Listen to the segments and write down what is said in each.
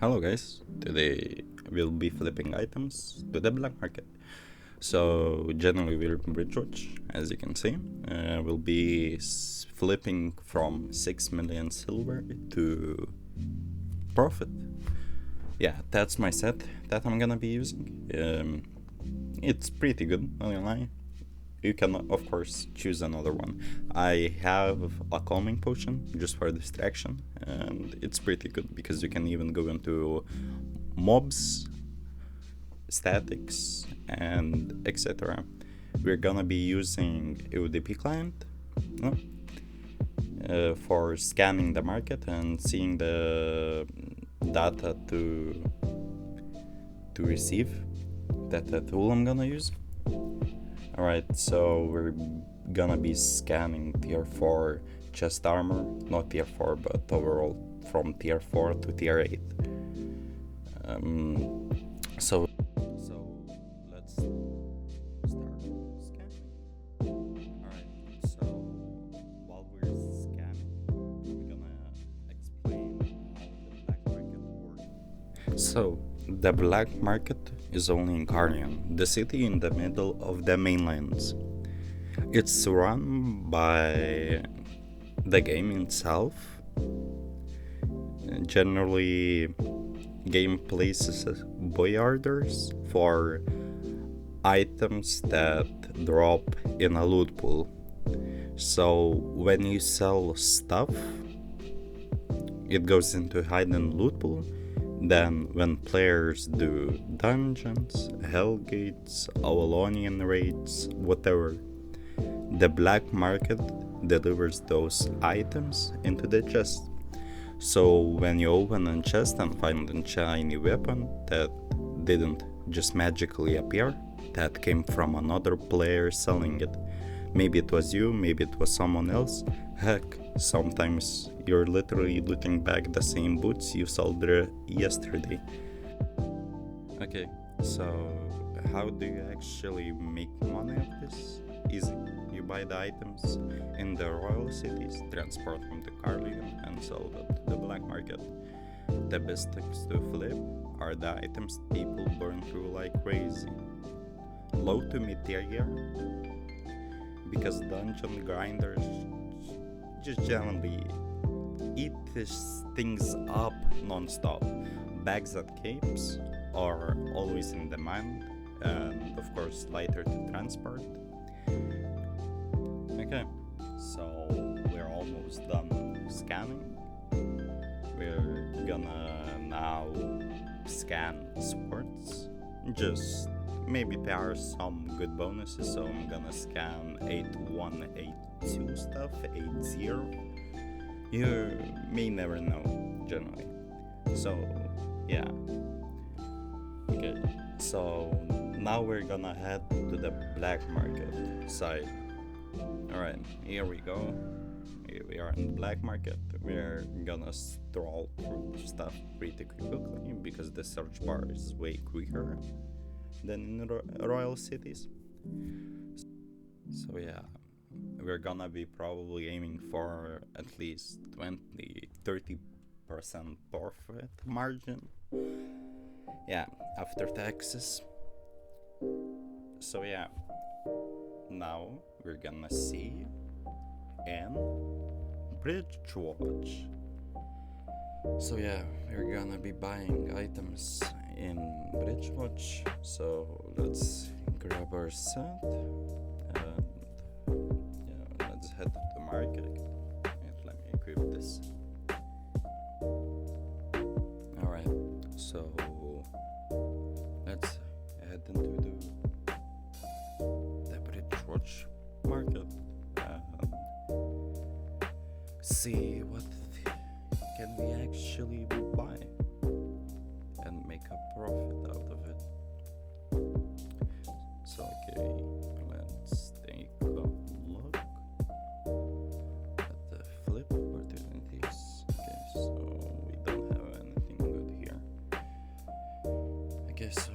Hello guys, today we'll be flipping items to the black market. So generally we're in Bridgewatch, as you can see. We'll be flipping from 6 million silver to profit. Yeah, that's my set that I'm gonna be using. It's pretty good, not gonna lie. You can of course choose another one. I have a calming potion just for distraction, and it's pretty good because you can even go into mobs, statics, and etc. We're gonna be using UDP client no? For scanning the market and seeing the data to receive. That's the tool I'm gonna use. Alright, so we're gonna be scanning tier 4 chest armor, not tier 4 but overall from tier 4 to tier 8. So let's start scanning. Alright, so while we're scanning, I'm gonna explain how the black market works. So the black market is only in Carnion, the city in the middle of the mainlands. It's run by the game itself. Generally, game places boyarders for items that drop in a loot pool. So when you sell stuff, it goes into hidden loot pool. Then when players do dungeons, hellgates, Avalonian raids, whatever, the black market delivers those items into the chest. So when you open a chest and find a shiny weapon that didn't just magically appear, that came from another player selling it. Maybe it was you, maybe it was someone else. Heck, sometimes you're literally looting back the same boots you sold yesterday. Okay, so how do you actually make money of this? Easy. You buy the items in the royal cities, transport them to Carlion, and sell them to the black market. The best things to flip are the items people burn through like crazy. Low to mid tier gear, because dungeon grinders just generally eat these things up non-stop. Bags and capes are always in demand, and of course lighter to transport. Okay, so we're almost done scanning. We're gonna now scan swords. Just maybe there are some good bonuses, so I'm gonna scan 8-1, 8-2 stuff, 8-0. You may never know, generally. So, yeah. Okay, so now we're gonna head to the black market side. Alright, here we go. Here we are in the black market. We're gonna stroll through stuff pretty quickly because the search bar is way quicker than in royal cities. So yeah, we're gonna be probably aiming for at least 20-30% profit margin. Yeah, after taxes. So yeah, now we're gonna see in Bridgewatch. So yeah, we're gonna be buying items in Bridgewatch. So let's grab our set and yeah, let's head to the market. And let me equip this. Alright, so let's head into the Bridgewatch market and see what can we actually buy and make a profit out of it. So okay, let's take a look at the flip opportunities. Okay, so we don't have anything good here. Okay, so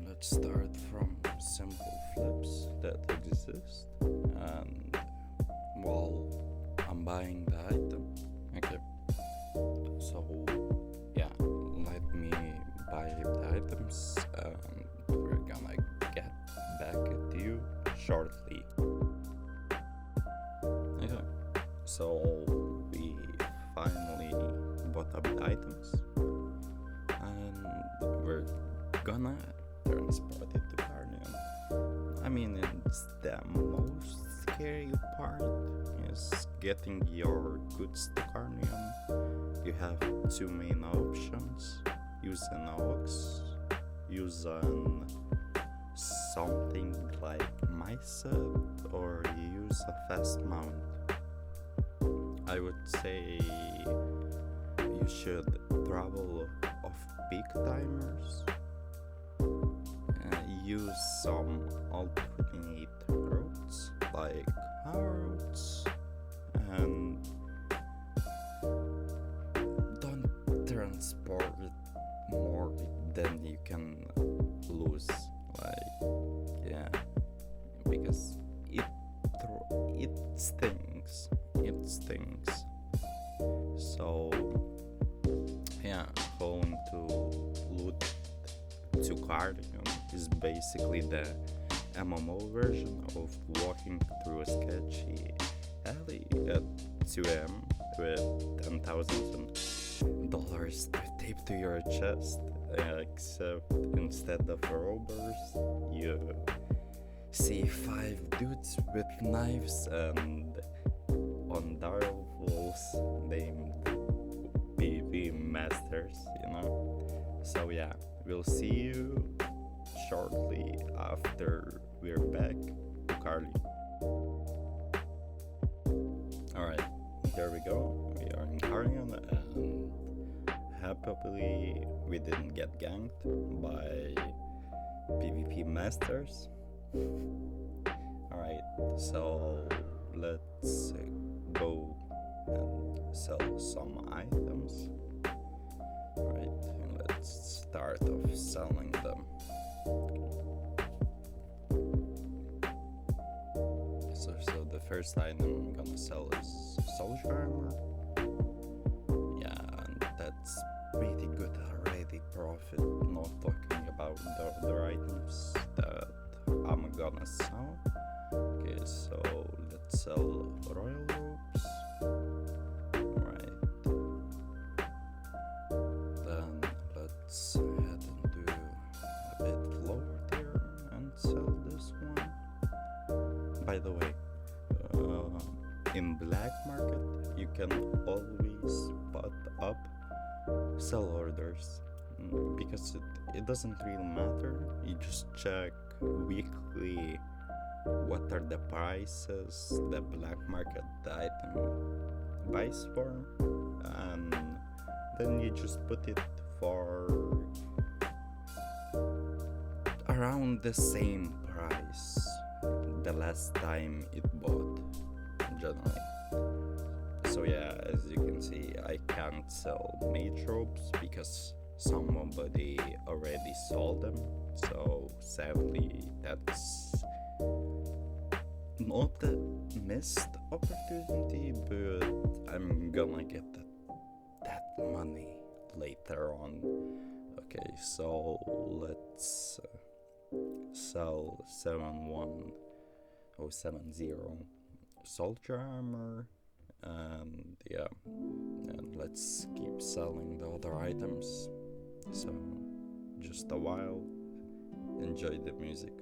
let's start from simple flips that exist, and while I'm buying the item, okay, so yeah, let me items, and we're gonna get back at you shortly. Okay, so we finally bought up the items, and we're gonna transport it to Carnion. I mean, it's the most scary part is getting your goods to Carnion. You have two main options: use an ox, use something like my set, or you use a fast mount. I would say you should travel off peak timers, use some alternate routes like our routes, and don't transport more than you can lose. Yeah, because it stings. It stings. So yeah, going to loot to Cardigan is basically the MMO version of walking through a sketchy alley at 2 a.m. with $10,000 taped to your chest, except instead of robbers, you see 5 dudes with knives and on dark walls named PvP masters, you know? So yeah, we'll see you shortly after we're back to Carly. Alright, here we go. We are in Carlion, and happily we didn't get ganked by PvP masters. Alright, so let's go and sell some items. Alright, and let's start off selling them. So the first item I'm gonna sell is soldier armor. Yeah, and that's pretty good already profit, not talking about the other items that I'm gonna sell. Okay, so let's sell royal robes. Alright. Then let's head and do a bit lower tier and sell this one. By the way, in black market you can always spot up sell orders, because it doesn't really matter. You just check weekly what are the prices the black market item buys for, and then you just put it for around the same price the last time it bought, generally. So yeah, as you can see, I can't sell mage robes because somebody already sold them. So sadly, that's not a missed opportunity, but I'm gonna get that money later on. Okay, so let's sell 71070 soldier armor, and yeah, and let's keep selling the other items. So just a while, enjoy the music.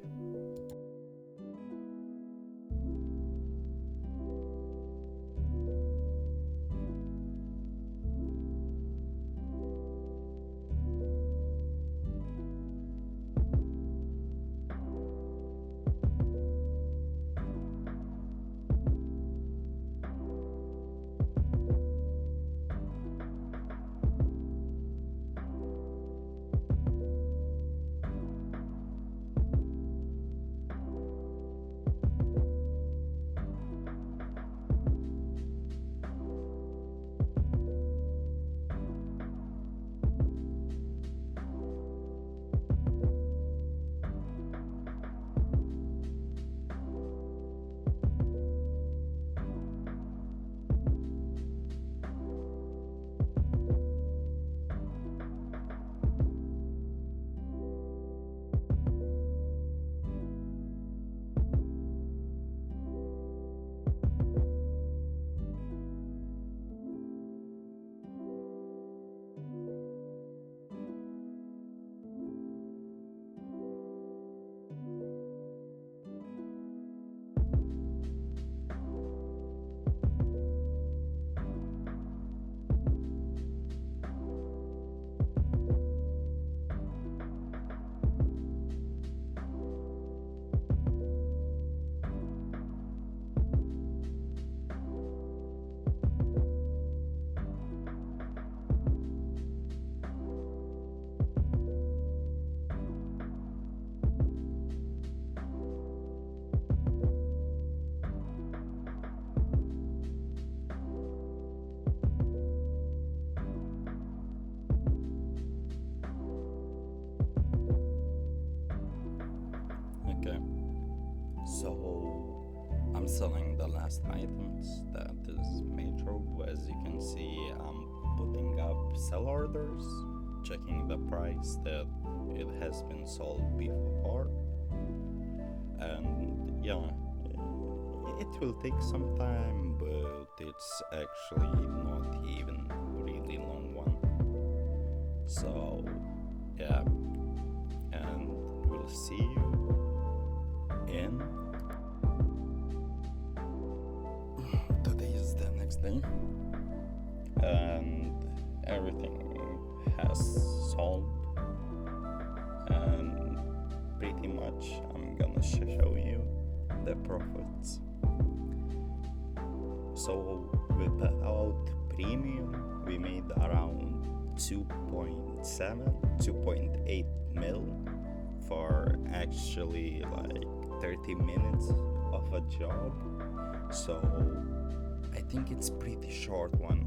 selling the last items. That is major. As you can see, I'm putting up sell orders, checking the price that it has been sold before, and yeah, it will take some time, but it's actually not even really long one. So yeah, and we'll see you in today is the next day, and everything has solved, and pretty much I'm gonna show you the profits. So without premium we made around 2.8 mil for actually like 30 minutes of a job. So I think it's pretty short one.